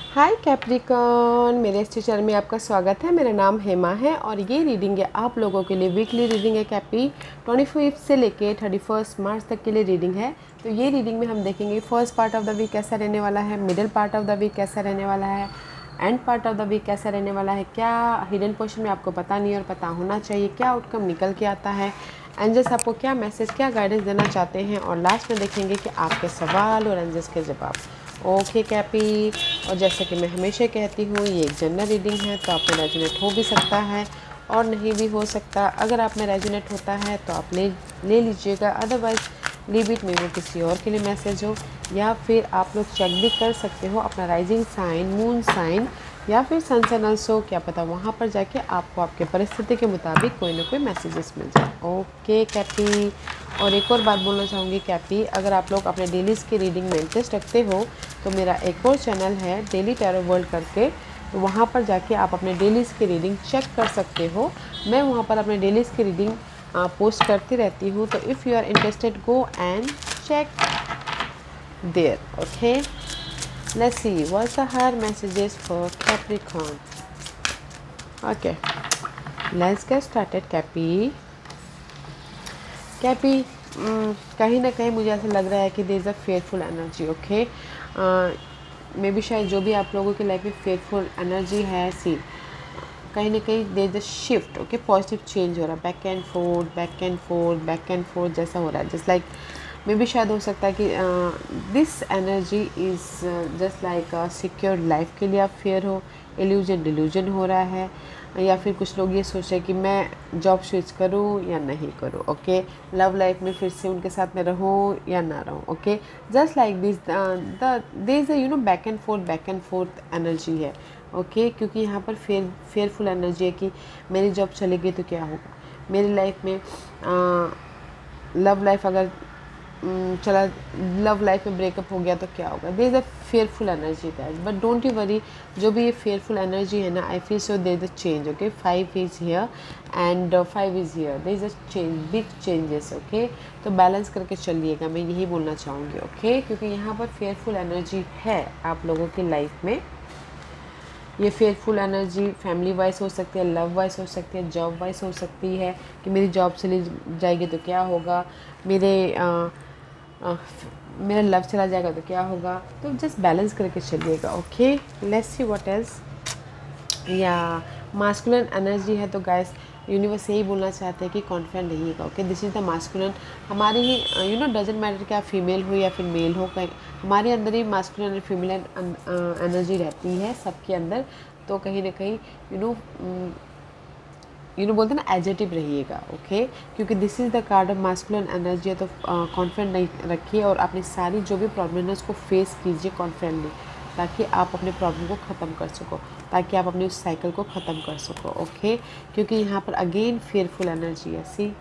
हाय Capricorn, मेरे इस channel में आपका स्वागत है। मेरा नाम हेमा है और ये रीडिंग है आप लोगों के लिए। वीकली रीडिंग है कैपी 25 से लेके 31 मार्च तक के लिए रीडिंग है। तो ये रीडिंग में हम देखेंगे first part of the week कैसा रहने वाला है, middle part of the week कैसा रहने वाला है, end part of the week कैसा रहने वाला है, क्या हिडन पोर्शन में आपको पता नहीं और पता होना चाहिए, क्या आउटकम निकल के आता है, एंजल्स आपको क्या मैसेज क्या गाइडेंस देना चाहते हैं, और लास्ट में देखेंगे कि आपके सवाल और एंजल्स के जवाब। ओके कैपी, और जैसे कि मैं हमेशा कहती हूँ ये एक जनरल रीडिंग है, तो आप में रेजोनेट हो भी सकता है और नहीं भी हो सकता। अगर आप में रेजोनेट होता है तो आप ले लीजिएगा, अदरवाइज लीव इट में वो किसी और के लिए मैसेज हो। या फिर आप लोग चेक भी कर सकते हो अपना राइजिंग साइन, मून साइन या फिर सन से नल्सो, क्या पता वहाँ पर जाके आपको आपके परिस्थिति के मुताबिक कोई ना कोई मैसेजेस मिल जाए। ओके कैपी, और एक और बात बोलना चाहूँगी कैपी, अगर आप लोग अपने डेलीज़ की रीडिंग में इंटरेस्ट रखते हो तो मेरा एक और चैनल है डेली टैरो वर्ल्ड करके, तो वहाँ पर जाके आप अपने डेलीज़ की रीडिंग चेक कर सकते हो। मैं वहाँ पर अपने डेलीज़ की रीडिंग पोस्ट करती रहती हूँ, तो if you are interested go and check there. Okay, let's see what's the her messages for Capricorn. Okay, let's get started Cappy. Cappy, कहीं ना कहीं मुझे ऐसा लग रहा है कि there is a fearful energy. Okay, may be शायद जो भी आप लोगों की लाइफ में फेयरफुल एनर्जी है, सी कहीं ना कहीं there is a shift. Okay, positive change हो रहा है, back and forth back and forth back and forth जैसा हो रहा है। जस्ट लाइक मे बी शायद हो सकता है कि this energy is just like secure life के लिए आप फेयर हो, इल्यूजन डिल्यूजन हो रहा है, या फिर कुछ लोग ये सोच रहे हैं कि मैं जॉब स्विच करूँ या नहीं करूँ। ओके, लव लाइफ में फिर से उनके साथ में रहूँ या ना रहूँ। Okay, just like this this is you know back and fourth energy है। ओके, क्योंकि यहाँ पर फेयरफुल एनर्जी है कि मेरी जॉब चली गई तो क्या होगा, मेरी लाइफ में लव लाइफ अगर चला, लव लाइफ में ब्रेकअप हो गया तो क्या होगा। There is a fearful energy guys, but don't you worry, जो भी ये फेयरफुल एनर्जी है ना, I feel so there is a change. Okay, 5 is here and 5 is here, there is a change, big changes. Okay, तो balance करके चलिएगा, मैं यही बोलना चाहूँगी। ओके, क्योंकि यहाँ पर फेयरफुल एनर्जी है आप लोगों की लाइफ में। ये फेयरफुल एनर्जी फैमिली वाइज हो सकती है, लव वाइज हो सकती है, जॉब वाइज हो सकती है कि मेरी जॉब चली जाएगी तो क्या होगा, मेरा लव चला जाएगा तो क्या होगा। तो जस्ट बैलेंस करके चलिएगा। Okay, let's see what else. या मास्कुलिन एनर्जी है तो गाइस यूनिवर्स यही बोलना चाहते हैं कि कॉन्फिडेंट रहिएगा। Okay, this is the masculine. हमारी ही यू नो डजेंट मैटर कि आप फीमेल हो या फिर मेल हो, कहीं हमारे अंदर ही मास्कुलिन और फीमेल एनर्जी रहती है सबके अंदर। तो कहीं ना कहीं यू नो बोलते हैं ना, एजेटिव रहिएगा। ओके, क्योंकि this is the card of masculine energy है, तो कॉन्फिडेंट नहीं रखिए और अपनी सारी जो भी प्रॉब्लम है उसको फेस कीजिए कॉन्फिडेंटली, ताकि आप अपने प्रॉब्लम को ख़त्म कर सको, ताकि आप अपने उस साइकिल को ख़त्म कर सको। ओके, क्योंकि यहाँ पर अगेन फेयरफुल एनर्जी है, सी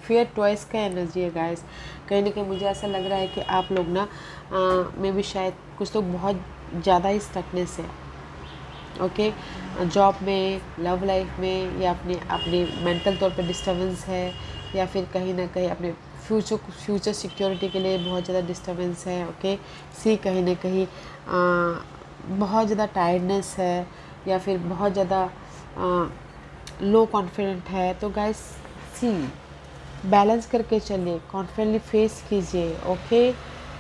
फेयर टॉइस का एनर्जी है गाइस। कहीं ना कहीं मुझे ऐसा लग रहा है कि आप लोग ना में भी शायद कुछ लोग बहुत ज़्यादा ही स्टकनेस है। ओके, जॉब में, लव लाइफ में, या अपने अपने मेंटल तौर पे डिस्टर्बेंस है, या फिर कहीं ना कहीं अपने फ्यूचर सिक्योरिटी के लिए बहुत ज़्यादा डिस्टर्बेंस है। ओके, सी कहीं ना कहीं बहुत ज़्यादा टायर्डनेस है, या फिर बहुत ज़्यादा लो कॉन्फिडेंट है। तो गाइस सी बैलेंस करके चलिए, कॉन्फिडेंटली फेस कीजिए। ओके,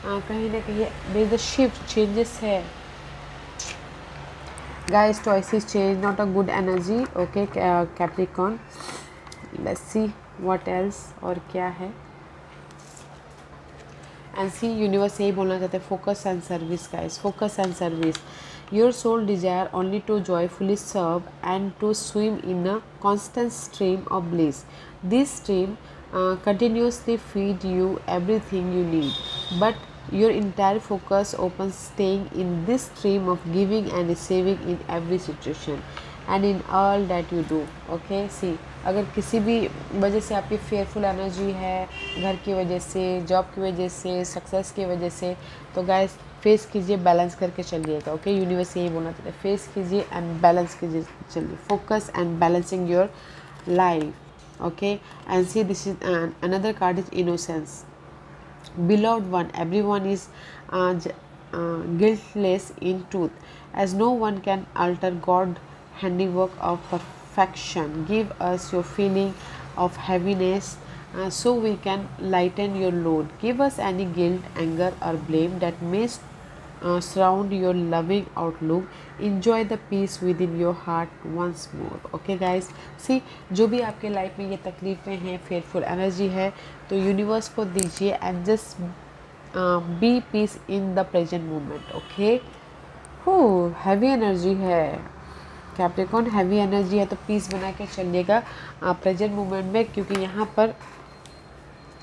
कहीं ना कहीं there is the shift changes है guys, choices change, not a good energy. Okay, Capricorn, let's see what else और क्या है। एंड सी यूनिवर्स यही बोलना चाहते हैं, focus and service guys, focus and service. Your soul desire only to joyfully serve and to swim in a constant stream of bliss. This stream continuously feed you everything you need, but your entire focus opens staying in this stream of giving and receiving in every situation and in all that you do. Okay, see, अगर किसी भी वजह से आपकी fearful energy है, घर की वजह से, जॉब की वजह से, सक्सेस की वजह से, तो गाइस फेस कीजिए, बैलेंस करके चलिएगा। ओके, यूनिवर्स यही बोलना चाहते हैं, फेस कीजिए एंड बैलेंस कीजिए चलिए, focus and balancing your life. Okay, and see this is another card is innocence. Beloved one, everyone is guiltless in truth, as no one can alter God handiwork of perfection. Give us your feeling of heaviness so we can lighten your load. Give us any guilt, anger or blame that may surround your loving outlook. Enjoy the peace within your heart once more. Okay guys, see, जो भी आपके life में ये तकलीफ़ें हैं, fearful energy है, तो universe को दीजिए and just be peace in the present moment. Okay, हो हैवी एनर्जी है कैप्रिकॉर्न, हैवी एनर्जी है, तो पीस बना के चलिएगा प्रेजेंट मोमेंट में, क्योंकि यहाँ पर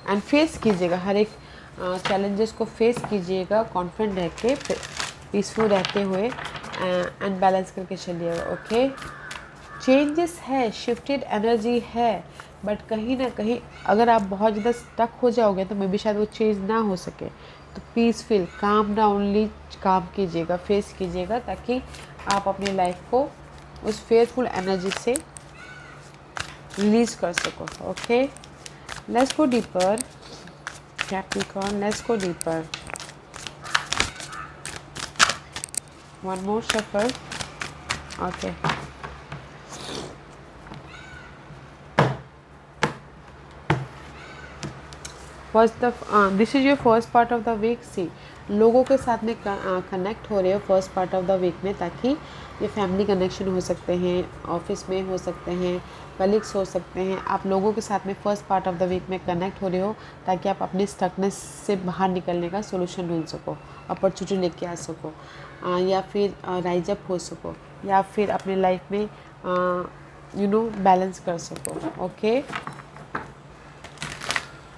एंड फेस कीजिएगा हर एक चैलेंजेस को फेस कीजिएगा कॉन्फिडेंट रह के, पीसफुल रहते हुए एंड बैलेंस करके चलिएगा. ओके, चेंजेस है, शिफ्टेड एनर्जी है, बट कहीं ना कहीं अगर आप बहुत ज़्यादा स्टक हो जाओगे तो मे बी शायद वो चेंज ना हो सके. तो पीसफुल काम डाउनली काम कीजिएगा, फेस कीजिएगा, ताकि आप अपनी लाइफ को उस फेयरफुल एनर्जी से रिलीज कर सको. Okay, let's go deeper Capricorn, let's go deeper. One more shuffle. Okay. This is your first part of the week. See, लोगों के साथ में कनेक्ट हो रहे हो first part of the week में, ताकि ये फैमिली कनेक्शन हो सकते हैं, ऑफिस में हो सकते हैं, कलीग्स हो सकते हैं. आप लोगों के साथ में first part of the week में कनेक्ट हो रहे हो, ताकि आप अपनी स्टकनेस से बाहर निकलने का सोल्यूशन ढूंढ सको, अपॉर्चुनिटी लेके आ सको, या फिर राइज अप हो सको, या फिर अपनी लाइफ में बैलेंस कर सको. Okay,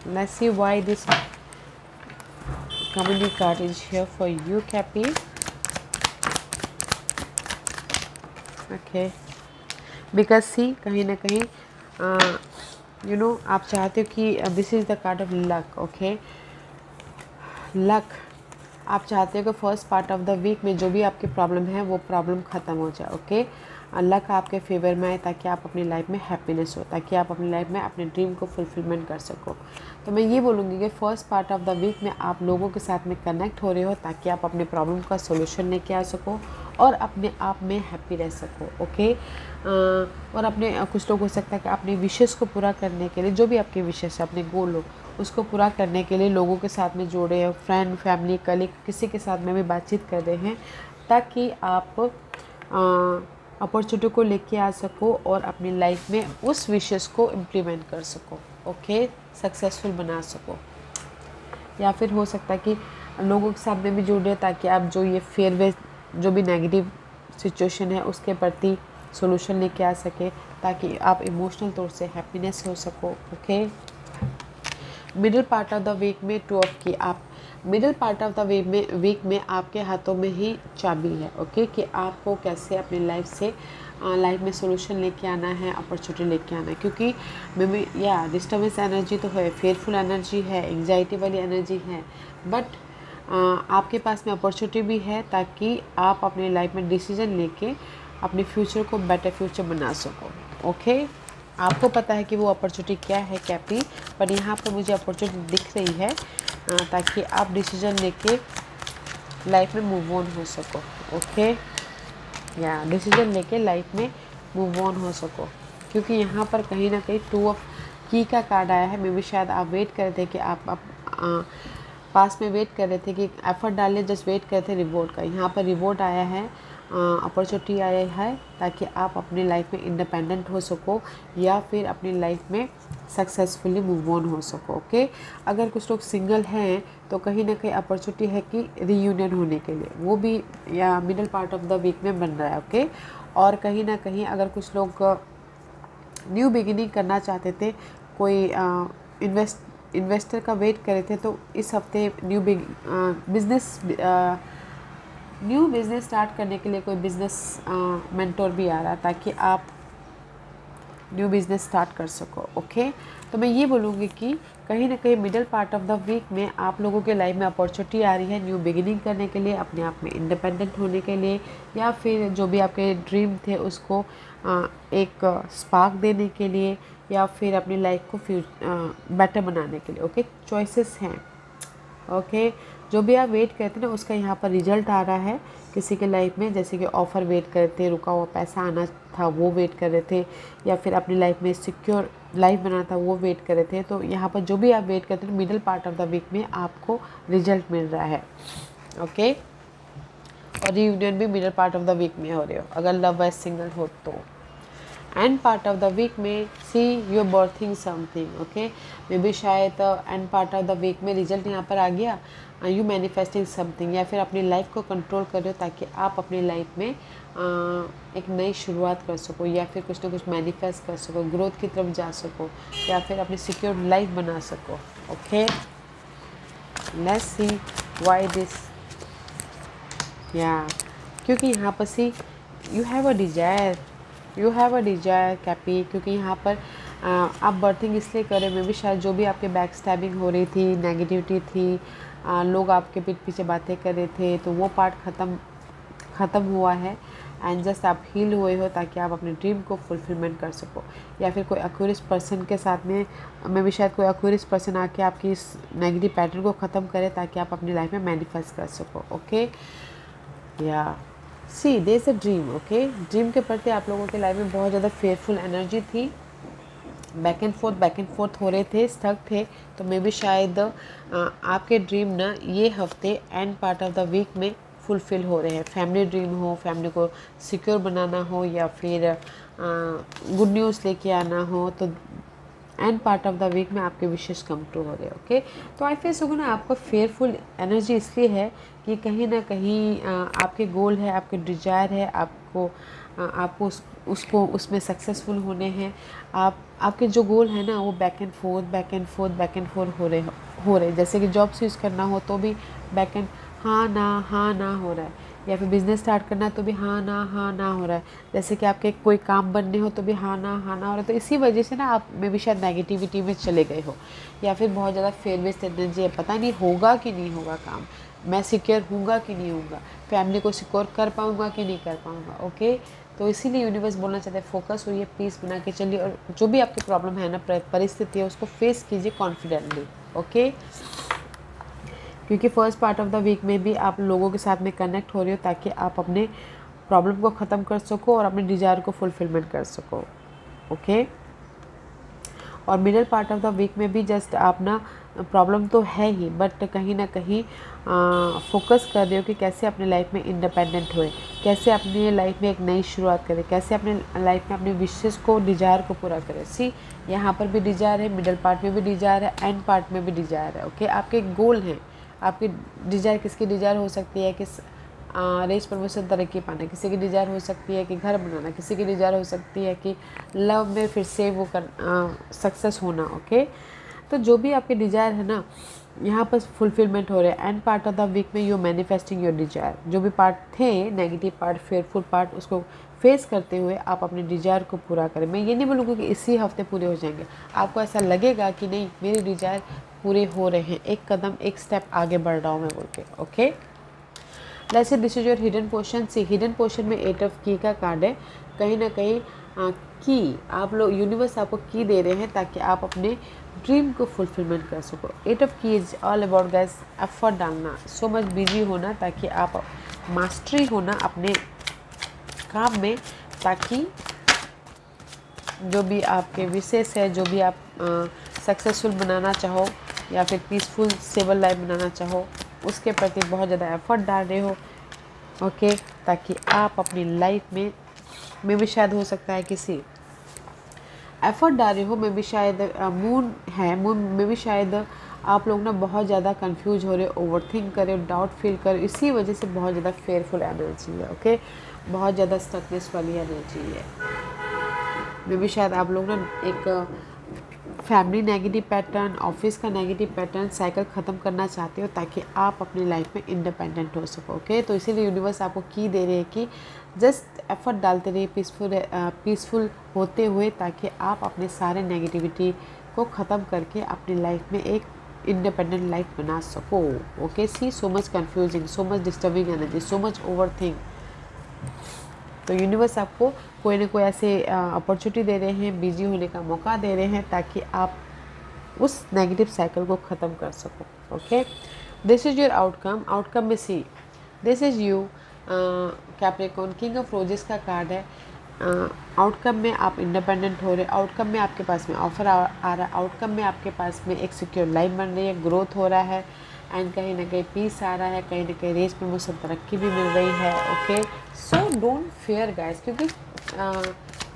let's see why this comedy card is here for you, Cappy. Okay, because see, कहीं ना कहीं आप चाहते हो कि this is the card of luck. Okay, luck, आप चाहते हो कि first part of the week में जो भी आपकी प्रॉब्लम है वो प्रॉब्लम ख़त्म हो जाए. ओके, लक आपके फेवर में आए, ताकि आप अपनी लाइफ में हैप्पीनेस हो, ताकि आप अपनी लाइफ में अपने ड्रीम को फुलफिलमेंट कर सको. तो मैं ये बोलूँगी कि first part of the week में आप लोगों के साथ में कनेक्ट हो रहे हो, ताकि आप अपने प्रॉब्लम का सोल्यूशन लेके आ सको और अपने आप में हैप्पी रह सको. ओके, और अपने कुछ लोग हो सकता है कि अपने विशेष को पूरा करने के लिए, जो भी आपके विशेष है, अपने गोल हो, उसको पूरा करने के लिए लोगों के साथ में जोड़े हो, फ्रेंड, फैमिली, कलीग, किसी के साथ में भी बातचीत कर रहे हैं, ताकि आप अपॉर्चुनिटी को लेके आ सको और अपनी लाइफ में उस विशेष को इम्प्लीमेंट कर सको. ओके, सक्सेसफुल बना सको. या फिर हो सकता है कि लोगों के साथ में भी जुड़े, ताकि आप जो ये फेयरवेल, जो भी नेगेटिव सिचुएशन है, उसके प्रति सोल्यूशन लेके आ सके, ताकि आप इमोशनल तौर से हैप्पीनेस हो सको. Okay, middle part of the week में 2 ऑफ की, आप middle part of the week में आपके हाथों में ही चाबी है. ओके, कि आपको कैसे अपनी लाइफ में सोल्यूशन लेके आना है, अपॉर्चुनिटी लेके आना है. क्योंकि या डिस्टर्बेंस एनर्जी तो है, फेयरफुल एनर्जी है, एंग्जाइटी वाली एनर्जी है, बट आपके पास में अपॉर्चुनिटी भी है, ताकि आप अपनी लाइफ में डिसीजन लेके अपने फ्यूचर को बेटर फ्यूचर बना सको. ओके, आपको पता है कि वो अपॉर्चुनिटी क्या है कैपी, पर यहाँ पर मुझे अपॉर्चुनिटी दिख रही है, ताकि आप डिसीजन लेके लाइफ में मूव ऑन हो सको. ओके, या डिसीजन लेके लाइफ में मूव ऑन हो सको. क्योंकि यहाँ पर कहीं ना कहीं 2 ऑफ की का कार्ड आया है. मे भी शायद आप वेट कर रहे थे कि आप पास में वेट कर रहे थे कि एफर्ट डालें, जस्ट वेट कर रहे थे रिवॉर्ड का. यहाँ पर रिवॉर्ड आया है, अपॉर्चुनिटी आया है, ताकि आप अपनी लाइफ में इंडिपेंडेंट हो सको, या फिर अपनी लाइफ में सक्सेसफुली मूव ऑन हो सको. ओके, अगर कुछ लोग सिंगल हैं तो कहीं ना कहीं अपॉर्चुनिटी है कि रीयूनियन होने के लिए, वो भी या middle part of the week में बन रहा है. ओके, और कहीं ना कहीं अगर कुछ लोग न्यू बिगिनिंग करना चाहते थे, कोई इन्वेस्टर का वेट कर रहे थे, तो इस हफ्ते न्यू बिज़नेस स्टार्ट करने के लिए कोई बिज़नेस मेंटोर भी आ रहा है, ताकि आप न्यू बिज़नेस स्टार्ट कर सको. ओके, तो मैं ये बोलूँगी कि कहीं ना कहीं middle part of the week में आप लोगों के लाइफ में अपॉर्चुनिटी आ रही है न्यू बिगिनिंग करने के लिए, अपने आप में इंडिपेंडेंट होने के लिए, या फिर जो भी आपके ड्रीम थे उसको एक स्पार्क देने के लिए, या फिर अपनी लाइफ को बेटर बनाने के लिए. ओके, चॉइसेस हैं. ओके, जो भी आप वेट करते हैं ना उसका यहाँ पर रिजल्ट आ रहा है किसी के लाइफ में। जैसे कि ऑफ़र वेट कर रहे थे, रुका हुआ पैसा आना था वो वेट कर रहे थे, या फिर अपनी लाइफ में सिक्योर लाइफ बनाना था वो वेट कर रहे थे। तो यहाँ पर जो भी आप वेट करते हैं middle part of the week में आपको रिजल्ट मिल रहा है। ओके, और रियूनियन भी middle part of the week में हो रहे हो अगर लव वाइज सिंगल हो तो। End part of the week में see you birthing something. Okay, may be शायद end part of the week में रिजल्ट यहाँ पर आ गया, यू मैनिफेस्टिंग समथिंग, या फिर अपनी लाइफ को कंट्रोल कर रहे हो ताकि आप अपनी लाइफ में एक नई शुरुआत कर सको, या फिर कुछ ना कुछ मैनिफेस्ट कर सको, ग्रोथ की तरफ जा सको, या फिर अपनी सिक्योर लाइफ बना सको। Okay, let's C why this. या क्योंकि यहाँ पर सी यू हैव अ डिजायर कैपी, क्योंकि यहाँ पर आप बर्थिंग इसलिए करें मे भी शायद जो भी आपके बैक स्टैबिंग हो रही थी, नेगेटिविटी थी, लोग आपके पीठ पीछे बातें कर रहे थे, तो वो पार्ट ख़त्म हुआ है। एंड जस्ट आप हील हुए हो ताकि आप अपने ड्रीम को फुलफिलमेंट कर सको, या फिर कोई एक्यूरियस पर्सन के साथ में भी शायद कोई एक्यूरियस पर्सन आके आपकी इस नेगेटिव पैटर्न को ख़त्म करे ताकि आप अपनी लाइफ में मैनिफेस्ट कर सको। ओके, या see there is a dream. Okay, dream के प्रति आप लोगों के लाइफ में बहुत ज़्यादा फेयरफुल एनर्जी थी, बैक एंड फोर्थ हो रहे थे, स्टक थे। तो मे बी शायद आपके ड्रीम ना ये हफ्ते end part of the week में फुलफ़िल हो रहे हैं। फैमिली ड्रीम हो, फैमिली को सिक्योर बनाना हो, या फिर गुड न्यूज़ लेके आना हो, तो end part of the week में आपके विशेष कम ट्रू हो रहे हैं। ओके, तो आई फील सो ना आपका फेयरफुल एनर्जी इसलिए है कि कहीं ना कहीं आपके गोल है, आपके डिजायर है, आपको उसको उसमें सक्सेसफुल होने हैं। आपके जो गोल है ना वो बैक एंड फोर्थ हो रहे। जैसे कि जॉब स्विच करना हो तो भी बैक एंड हाँ ना हो रहा है, या फिर बिज़नेस स्टार्ट करना है तो भी हाँ ना हो रहा है। जैसे कि आपके कोई काम बनने हो तो भी हाँ ना हो रहा है। तो इसी वजह से ना आप में भी शायद नेगेटिविटी में चले गए हो, या फिर बहुत ज़्यादा फेयर बेस्ड एनर्जी है, पता नहीं होगा कि नहीं होगा काम, मैं सिक्योर हूँगा कि नहीं हूँगा, फैमिली को सिक्योर कर पाऊँगा कि नहीं कर पाऊँगा। ओके, तो इसीलिए यूनिवर्स बोलना चाहते हैं फोकस होइए, पीस बना के चलिए, और जो भी आपकी प्रॉब्लम है ना, परिस्थिति है, उसको फेस कीजिए कॉन्फिडेंटली। ओके, क्योंकि first part of the week में भी आप लोगों के साथ में कनेक्ट हो रहे हो ताकि आप अपने प्रॉब्लम को ख़त्म कर सको और अपने डिज़ायर को फुलफिलमेंट कर सको। ओके, और middle part of the week में भी जस्ट आप ना प्रॉब्लम तो है ही, बट कहीं ना कहीं फोकस कर रहे हो कि कैसे अपने लाइफ में इंडिपेंडेंट होए, कैसे अपनी लाइफ में एक नई शुरुआत करें, कैसे अपने लाइफ में अपने विशेष को, डिज़ायर को पूरा करें। सी यहाँ पर भी डिज़ायर है, मिडल पार्ट में भी डिज़ायर है, एंड पार्ट में भी डिज़ायर है। ओके, आपके गोल हैं, आपकी डिज़ायर किसकी डिज़ायर हो सकती है कि रेस प्रमोशन तरक्की पाना, किसी की डिज़ायर हो सकती है कि घर बनाना, किसी की डिज़ायर हो सकती है कि लव में फिर से वो सक्सेस होना। ओके, तो जो भी आपके डिज़ायर है ना यहाँ पर फुलफिलमेंट हो रहे हैं। End part of the week में यू मैनिफेस्टिंग योर डिज़ायर, जो भी पार्ट थे नेगेटिव पार्ट, फेयरफुल पार्ट, उसको फेस करते हुए आप अपने डिज़ायर को पूरा करें। मैं ये नहीं बोलूँगी कि इसी हफ्ते पूरे हो जाएंगे, आपको ऐसा लगेगा कि नहीं मेरे डिज़ायर पूरे हो रहे हैं, एक कदम एक स्टेप आगे बढ़ रहा हूँ मैं बोल के। Okay, let's see this is your hidden portion. See hidden portion में 8 ऑफ की का कार्ड है। कहीं ना कहीं की आप लोग, यूनिवर्स आपको की दे रहे हैं ताकि आप अपने ड्रीम को फुलफिलमेंट कर सको। 8 ऑफ की is all about guys effort डालना, सो मच बिजी होना ताकि आप मास्टरी होना अपने काम में, ताकि जो भी आपके विशेष है, जो भी आप सक्सेसफुल बनाना चाहो या फिर पीसफुल स्टेबल लाइफ बनाना चाहो, उसके प्रति बहुत ज़्यादा एफर्ट डाल रहे हो। ओके, ताकि आप अपनी लाइफ में भी शायद हो सकता है किसी एफर्ट डाल रहे हो, में भी शायद मून है, मून में भी शायद आप लोग ना बहुत ज़्यादा कंफ्यूज हो रहे हो, ओवरथिंक कर रहे हो, डाउट फील कर रहे हो, इसी वजह से बहुत ज़्यादा फेयरफुल एनर्जी है। ओके, बहुत ज़्यादा स्टकनेस वाली एनर्जी है। में भी शायद आप लोग ना एक फैमिली नेगेटिव पैटर्न, ऑफिस का नेगेटिव पैटर्न साइकिल ख़त्म करना चाहते हो ताकि आप अपनी लाइफ में इंडिपेंडेंट हो सको। ओके, तो इसीलिए यूनिवर्स आपको की दे रहे हैं कि जस्ट एफर्ट डालते रहिए पीसफुल होते हुए, ताकि आप अपने सारे नेगेटिविटी को ख़त्म करके अपनी लाइफ में एक इंडिपेंडेंट लाइफ बना सको। Okay, see so much confusing, so much disturbing energy, so much overthink. तो यूनिवर्स आपको कोई ना कोई ऐसे अपॉर्चुनिटी दे रहे हैं, बिजी होने का मौका दे रहे हैं ताकि आप उस नेगेटिव साइकिल को ख़त्म कर सको। Okay, this is your outcome, outcome में see this is you Capricorn, king of roses का कार्ड है। आउटकम में आप इंडिपेंडेंट हो रहे, आउटकम में आपके पास में ऑफर आ रहा है, आउटकम में आपके पास में एक सिक्योर लाइफ बन रही है, ग्रोथ हो रहा है, एंड कहीं ना कहीं पीस आ रहा है, कहीं ना कहीं रेस प्रमोशन तरक्की भी मिल रही है। Okay, so don't fair guys, क्योंकि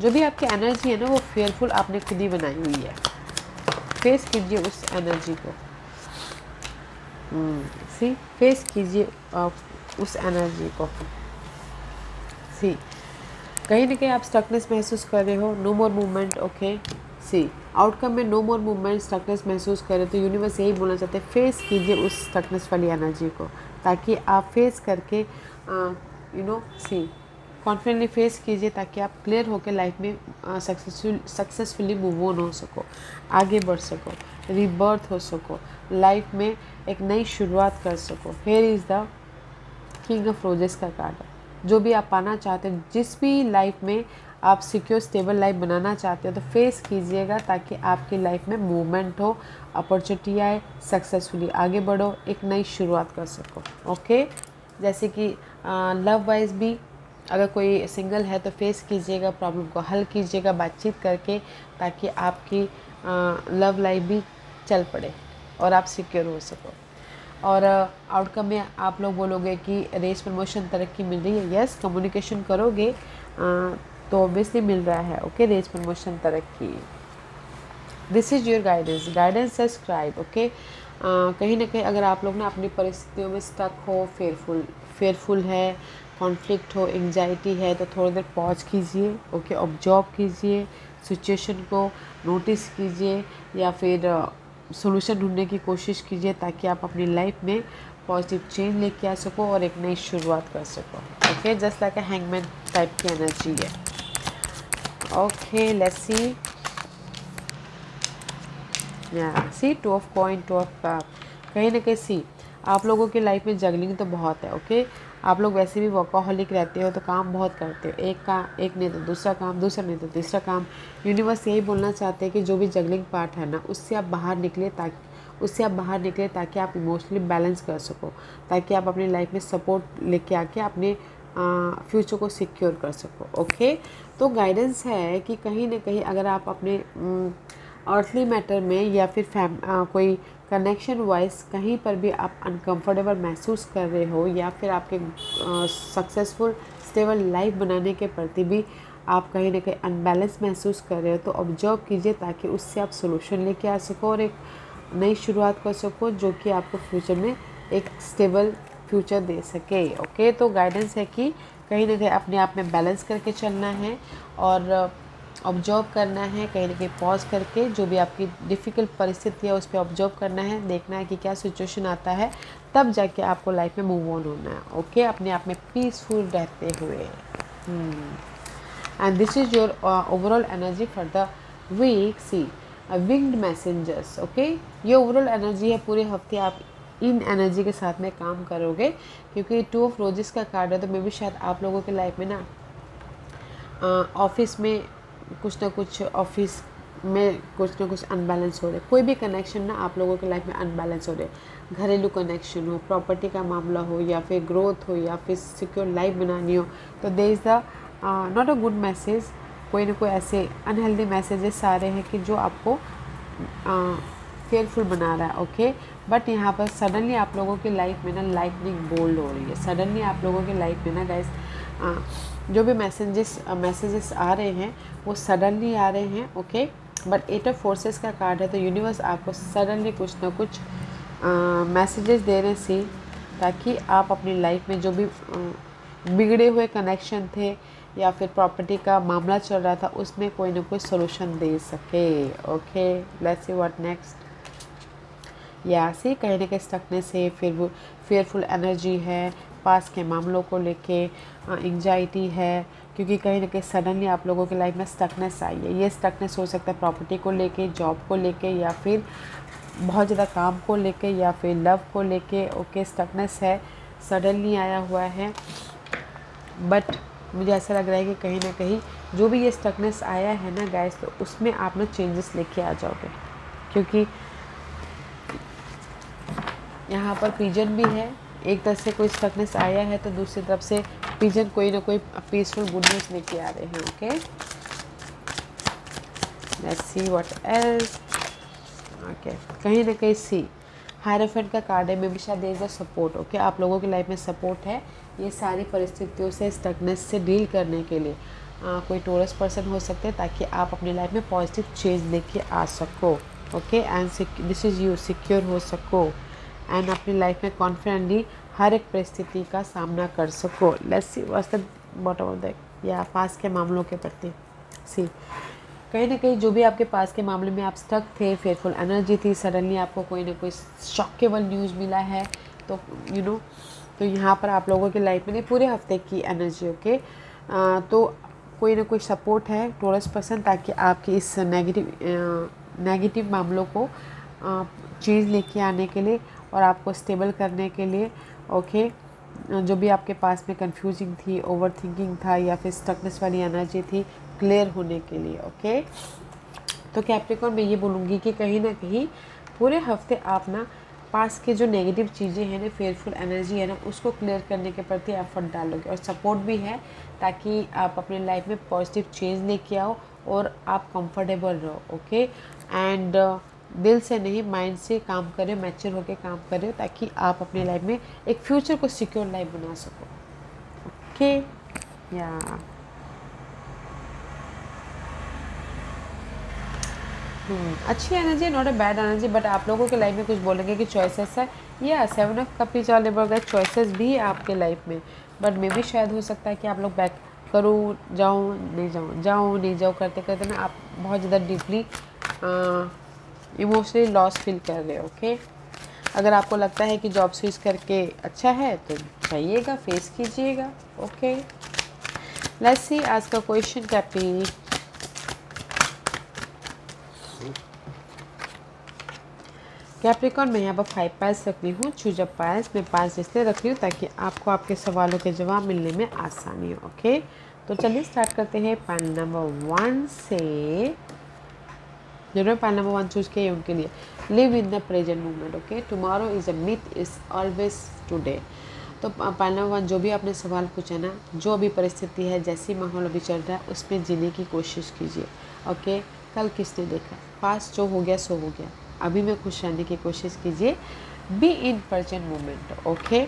जो भी आपकी एनर्जी है ना वो फेयरफुल आपने खुद ही बनाई हुई है। फेस कीजिए उस एनर्जी को, सी फेस कीजिए उस एनर्जी को। सी कहीं ना कहीं आप स्टकनेस महसूस कर रहे हो, नो मोर मूवमेंट। ओके, सी आउटकम में नो मोर मूवमेंट, स्टकनेस महसूस कर रहे हो, तो यूनिवर्स यही बोलना चाहते हैं, फेस कीजिए उस स्टकनेस वाली एनर्जी को, ताकि आप फेस करके सी कॉन्फिडेंटली फेस कीजिए, ताकि आप क्लियर होकर लाइफ में सक्सेसफुली मूव ऑन हो सको, आगे बढ़ सको, रीबर्थ हो सको, लाइफ में एक नई शुरुआत कर सको। Here is the king of roses का कार्ड है। जो भी आप पाना चाहते हो, जिस भी लाइफ में आप सिक्योर स्टेबल लाइफ बनाना चाहते हो, तो फेस कीजिएगा, ताकि आपकी लाइफ में मूवमेंट हो, अपॉर्चुनिटी आए, सक्सेसफुली आगे बढ़ो, एक नई शुरुआत कर सको। ओके, जैसे कि लव वाइज भी अगर कोई सिंगल है तो फेस कीजिएगा, प्रॉब्लम को हल कीजिएगा बातचीत करके, ताकि आपकी लव लाइफ भी चल पड़े और आप सिक्योर हो सको। और आउटकम में आप लोग बोलोगे कि रेस प्रमोशन तरक्की मिल रही है। यस, कम्युनिकेशन करोगे तो ऑब्वियसली मिल रहा है। ओके, रेस प्रमोशन तरक्की। This is your guidance, guidance है स्क्राइब। ओके, कहीं ना कहीं अगर आप लोग ना अपनी परिस्थितियों में स्टक हो, फेयरफुल है, कॉन्फ्लिक्ट हो, एंजाइटी है, तो थोड़ी देर पॉज कीजिए। ओके, ऑब्जर्व कीजिए, सिचुएशन को नोटिस कीजिए, या फिर सोल्यूशन ढूंढने की कोशिश कीजिए, ताकि आप अपनी लाइफ में पॉजिटिव चेंज लेके आ सको और एक नई शुरुआत कर सको। Okay, just like a hangman type की एनर्जी है। ओके, लेट्स सी, या see two of coin, two of cup. कहीं ना कहीं सी आप लोगों की लाइफ में जगलिंग तो बहुत है। ओके, आप लोग वैसे भी वर्कaholic रहते हो, तो काम बहुत करते हो, एक नहीं तो दूसरा काम, दूसरा नहीं तो तीसरा काम। यूनिवर्स यही बोलना चाहते हैं कि जो भी जगलिंग पार्ट है ना, उससे आप बाहर निकले, ताकि आप इमोशनली बैलेंस कर सको, ताकि आप अपनी लाइफ में सपोर्ट लेके आके अपने फ्यूचर को सिक्योर कर सको। ओके, तो गाइडेंस है कि कहीं ना कहीं अगर आप अपने अर्थली मैटर में या फिर कोई कनेक्शन वाइज कहीं पर भी आप अनकंफर्टेबल महसूस कर रहे हो, या फिर आपके सक्सेसफुल स्टेबल लाइफ बनाने के प्रति भी आप कहीं ना कहीं अनबैलेंस महसूस कर रहे हो, तो ऑब्जर्व कीजिए, ताकि उससे आप सोल्यूशन लेके आ सको और एक नई शुरुआत कर सको, जो कि आपको फ्यूचर में एक स्टेबल फ्यूचर दे सके। ओके, तो गाइडेंस है कि कहीं ना कहीं अपने आप में बैलेंस करके चलना है और ऑब्जर्व करना है, कहीं ना कहीं पॉज करके जो भी आपकी डिफ़िकल्ट परिस्थिति है उस पर ऑब्जर्व करना है, देखना है कि क्या सिचुएशन आता है, तब जाके आपको लाइफ में मूव ऑन होना है। ओके, अपने आप में पीसफुल रहते हुए। And this is your overall energy for the week. See winged messengers. Okay, ये ओवरऑल एनर्जी है, पूरे हफ्ते आप इन एनर्जी के साथ में काम करोगे, क्योंकि टू ऑफ रोजेस का कार्ड है, तो मे भी शायद आप लोगों के लाइफ में ना ऑफिस में कुछ ना कुछ अनबैलेंस हो रहे, कोई भी कनेक्शन ना आप लोगों के लाइफ में अनबैलेंस हो रहे, घरेलू कनेक्शन हो, प्रॉपर्टी का मामला हो, या फिर ग्रोथ हो, या फिर सिक्योर लाइफ बनानी हो, तो there is the not a good message. कोई ना कोई ऐसे अनहेल्दी मैसेजेस आ रहे हैं कि जो आपको फेयरफुल बना रहा है। ओके, बट यहाँ पर सडनली आप लोगों की लाइफ में ना लाइटनिंग बोल्ड हो रही है। सडनली आप लोगों की लाइफ में ना गाइस जो भी मैसेजेस आ रहे हैं वो सडनली आ रहे हैं। ओके, बट 8 ऑफ फोर्सेस का कार्ड है, तो यूनिवर्स आपको सडनली कुछ ना कुछ मैसेजेस दे रहे सी, ताकि आप अपनी लाइफ में जो भी बिगड़े हुए कनेक्शन थे या फिर प्रॉपर्टी का मामला चल रहा था, उसमें कोई ना कोई सोल्यूशन दे सके। Okay, let's see what next. या सी कहीं ना कहीं स्टकनेस है, फिर वो फेयरफुल एनर्जी है, पास के मामलों को लेके एंजाइटी है, क्योंकि कहीं ना कहीं सडनली आप लोगों की लाइफ में स्टकनेस आई है। ये स्टकनेस हो सकता है प्रॉपर्टी को लेके, जॉब को लेके, या फिर बहुत ज़्यादा काम को लेके, या फिर लव को लेके। ओके, स्टकनेस है, सडनली आया हुआ है, बट मुझे ऐसा लग रहा है कि कहीं ना कहीं जो भी ये स्टकनेस आया है ना गाइस, तो उसमें आप लोग चेंजेस लेके आ जाओगे, क्योंकि यहाँ पर पिजन भी है, एक तरफ से कोई स्टकनेस आया है तो दूसरी तरफ से पिजन कोई ना कोई पीसफुल गुड न्यूज़ लेके आ रहे हैं। Okay, let's see what else. Okay, कहीं ना कहीं सी हायरोफेंट का कार्ड है, में भी शायद there is a support. Okay, आप लोगों की लाइफ में सपोर्ट है ये सारी परिस्थितियों से, स्टकनेस से डील करने के लिए। कोई टोरस पर्सन हो सकते हैं ताकि आप अपनी लाइफ में पॉजिटिव चेंज लेके आ सको। Okay, and this is you, secure हो सको एंड अपनी लाइफ में कॉन्फिडेंटली हर एक परिस्थिति का सामना कर सको। Let's see what's the bottom of the, या पास के मामलों के प्रति सी, कहीं ना कहीं जो भी आपके पास के मामले में आप स्टक थे, फेयरफुल एनर्जी थी, सडनली आपको कोई ना कोई शॉकेबल न्यूज़ मिला है, तो यू नो तो यहाँ पर आप लोगों की लाइफ में नहीं, पूरे हफ्ते की एनर्जी। ओके, तो कोई ना कोई सपोर्ट है टोरस पर्सन, ताकि आपकी इस नेगेटिव मामलों को चीज़ लेके आने के लिए और आपको स्टेबल करने के लिए। ओके, जो भी आपके पास में कंफ्यूजिंग थी, ओवर थिंकिंग था या फिर स्टकनेस वाली एनर्जी थी, क्लियर होने के लिए। ओके, तो कैप्रिकॉर्न मैं ये बोलूँगी कि कहीं ना कहीं पूरे हफ्ते आप ना पास के जो नेगेटिव चीज़ें हैं ना, फेयरफुल एनर्जी है ना, उसको क्लियर करने के प्रति एफर्ट डालोगे और सपोर्ट भी है, ताकि आप अपनी लाइफ में पॉजिटिव चेंज लेके आओ और आप कंफर्टेबल रहो। ओके, एंड दिल से नहीं, माइंड से काम करें, मैच्योर होकर काम करें, ताकि आप अपनी लाइफ में एक फ्यूचर को सिक्योर लाइफ बना सको। ओके, या अच्छी energy, not a bad energy, but आप लोगों के लाइफ में कुछ बोलेंगे कि चॉइसेस है, या 7 ऑफ कप ही चले बढ़ गए, चॉइसेस भी है आपके लाइफ में, बट मे भी शायद हो सकता है कि आप लोग बैक करूँ, जाऊँ नहीं जाऊँ, जाऊँ नहीं जाऊँ करते करते ना आप बहुत ज़्यादा डीपली इमोशनली लॉस फील कर रहे हो। ओके, अगर आपको लगता है कि जॉब स्विच करके अच्छा है तो जाइएगा, फेस कीजिएगा। ओके, लेट्स सी आज का क्वेश्चन कैपी। कैप्रिकॉर्न मैं यहाँ पर 5 पाइल्स रख रही हूँ, चूज अ पाइल्स मैं 5 इसलिए रख रही हूँ ताकि आपको आपके सवालों के जवाब मिलने में आसानी हो। ओके, तो चलिए स्टार्ट करते हैं पाइल नंबर 1 से। जिन्होंने पाइल नंबर 1 चूज किया उनके लिए, live in the present moment. Okay, tomorrow is a myth, is always today. तो पाइल नंबर 1 जो भी आपने सवाल पूछा ना, जो अभी परिस्थिति है, जैसी माहौल अभी चल रहा है, उसमें जीने की कोशिश कीजिए। ओके, कल किसने देखा, पास जो हो गया सो हो गया, अभी में खुश रहने की कोशिश कीजिए। Be in present moment. Okay,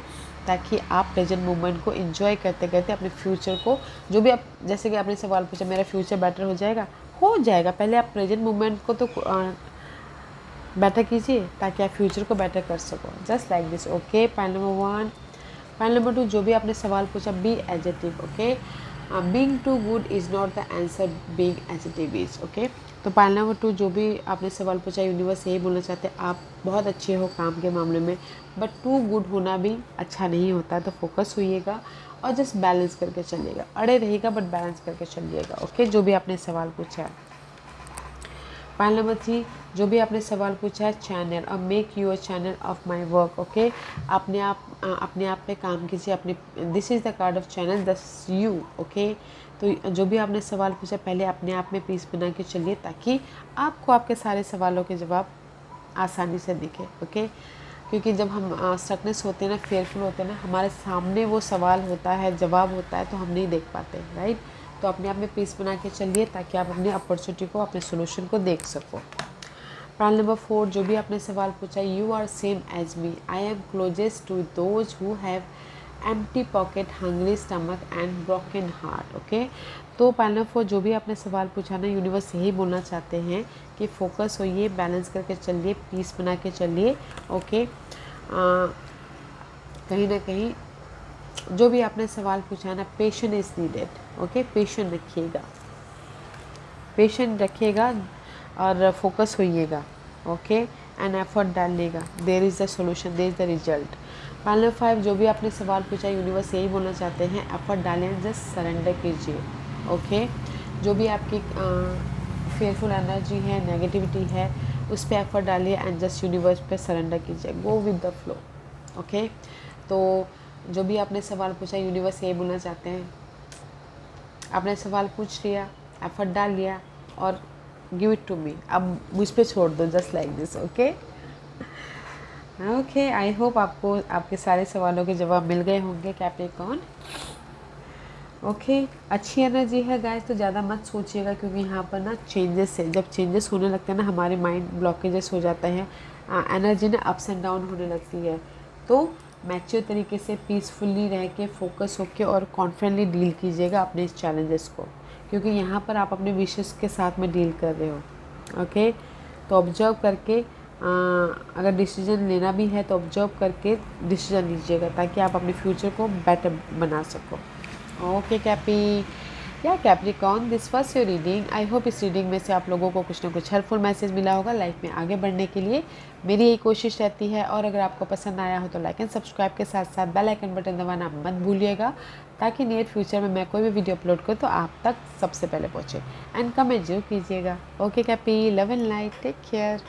ताकि आप प्रेजेंट मोमेंट को एंजॉय करते करते अपने फ्यूचर को, जो भी आप, जैसे कि आपने सवाल पूछा मेरा फ्यूचर बेटर हो जाएगा, पहले आप प्रेजेंट मोमेंट को तो बेटर कीजिए ताकि आप फ्यूचर को बेटर कर सको, just like this. Okay, pile number 1। Pile number 2 जो भी आपने सवाल पूछा, be adjective. Okay, being too good is not the answer, being adjective is. Okay, तो पाइल नंबर 2 जो भी आपने सवाल पूछा, यूनिवर्स यही बोलना चाहते हैं आप बहुत अच्छे हो काम के मामले में, बट टू गुड होना भी अच्छा नहीं होता, तो फोकस होइएगा और जस्ट बैलेंस करके चलिएगा, अड़े रहिएगा बट बैलेंस करके चलिएगा। ओके, जो भी आपने सवाल पूछा है। पाइल नंबर 3 जो भी आपने सवाल पूछा है, चैनल और make you a channel of my work. Okay, अपने आप पे काम कीजिए, अपने, this is the card of channel, दस यू। ओके, तो जो भी आपने सवाल पूछा, पहले अपने आप में पीस बना के चलिए ताकि आपको आपके सारे सवालों के जवाब आसानी से दिखे। ओके, क्योंकि जब हम स्टकनेस होते हैं ना, फेयरफुल होते हैं ना, हमारे सामने वो सवाल होता है, जवाब होता है, तो हम नहीं देख पाते, राइट। तो अपने आप में पीस बना के चलिए ताकि आप अपनी अपॉर्चुनिटी को, अपने सोल्यूशन को देख सको। पाइल नंबर 4 जो भी आपने सवाल पूछा, you are same as me, I am closest to those who have empty pocket, hungry stomach and broken heart. Okay, तो पाइल नंबर 4 जो भी आपने सवाल पूछा ना, यूनिवर्स यही बोलना चाहते हैं कि फोकस होइए, बैलेंस करके चलिए, पीस बना के चलिए। ओके, कहीं ना कहीं जो भी आपने सवाल पूछा है ना, patience is needed. Okay, patient रखिएगा और फोकस होइएगा। ओके, एंड एफर्ट डालिएगा, there is the solution, there is the result. Pile number 5 जो भी आपने सवाल पूछा, यूनिवर्स यही बोलना चाहते हैं, एफर्ट डालें, जस्ट सरेंडर कीजिए। ओके, जो भी आपकी फेयरफुल एनर्जी है, नेगेटिविटी है, उस पर एफर्ट डालिए एंड जस्ट यूनिवर्स पे सरेंडर कीजिए, go with the flow. Okay, तो जो भी आपने सवाल पूछा, यूनिवर्स यही बोलना चाहते हैं, आपने सवाल पूछ लिया, एफर्ट डाल लिया और गिव इट टू मी, अब मुझ पे छोड़ दो, just like this. Okay, okay, I hope आपको आपके सारे सवालों के जवाब मिल गए होंगे कैप्रिकॉर्न। ओके, अच्छी एनर्जी है गाइस, तो ज़्यादा मत सोचिएगा क्योंकि यहाँ पर ना चेंजेस है। जब चेंजेस होने लगते हैं ना, हमारे माइंड ब्लॉकेजेस हो जाते हैं, एनर्जी ना अप्स एंड डाउन होने लगती है। तो मैच्योर तरीके से पीसफुली रह के फोकस होके और कॉन्फिडेंटली डील कीजिएगा अपने इस चैलेंजेस को, क्योंकि यहाँ पर आप अपने विशेस के साथ में डील कर रहे हो। ओके, तो ऑब्जर्व करके अगर डिसीजन लेना भी है तो ऑब्जर्व करके डिसीजन लीजिएगा, ताकि आप अपने फ्यूचर को बेटर बना सको। ओके कैपी या Capricorn, this was your reading. I hope इस रीडिंग में से आप लोगों को कुछ ना कुछ हेल्पफुल मैसेज मिला होगा लाइफ में आगे बढ़ने के लिए। मेरी यही कोशिश रहती है। और अगर आपको पसंद आया हो तो लाइक एंड सब्सक्राइब के साथ साथ बेल आइकन बटन दबाना मत भूलिएगा, ताकि नियर फ्यूचर में मैं कोई भी वीडियो अपलोड करूँ तो आप तक सबसे पहले पहुँचे। एंड कमेंट जरूर कीजिएगा। Okay Cappy, love and light, take care.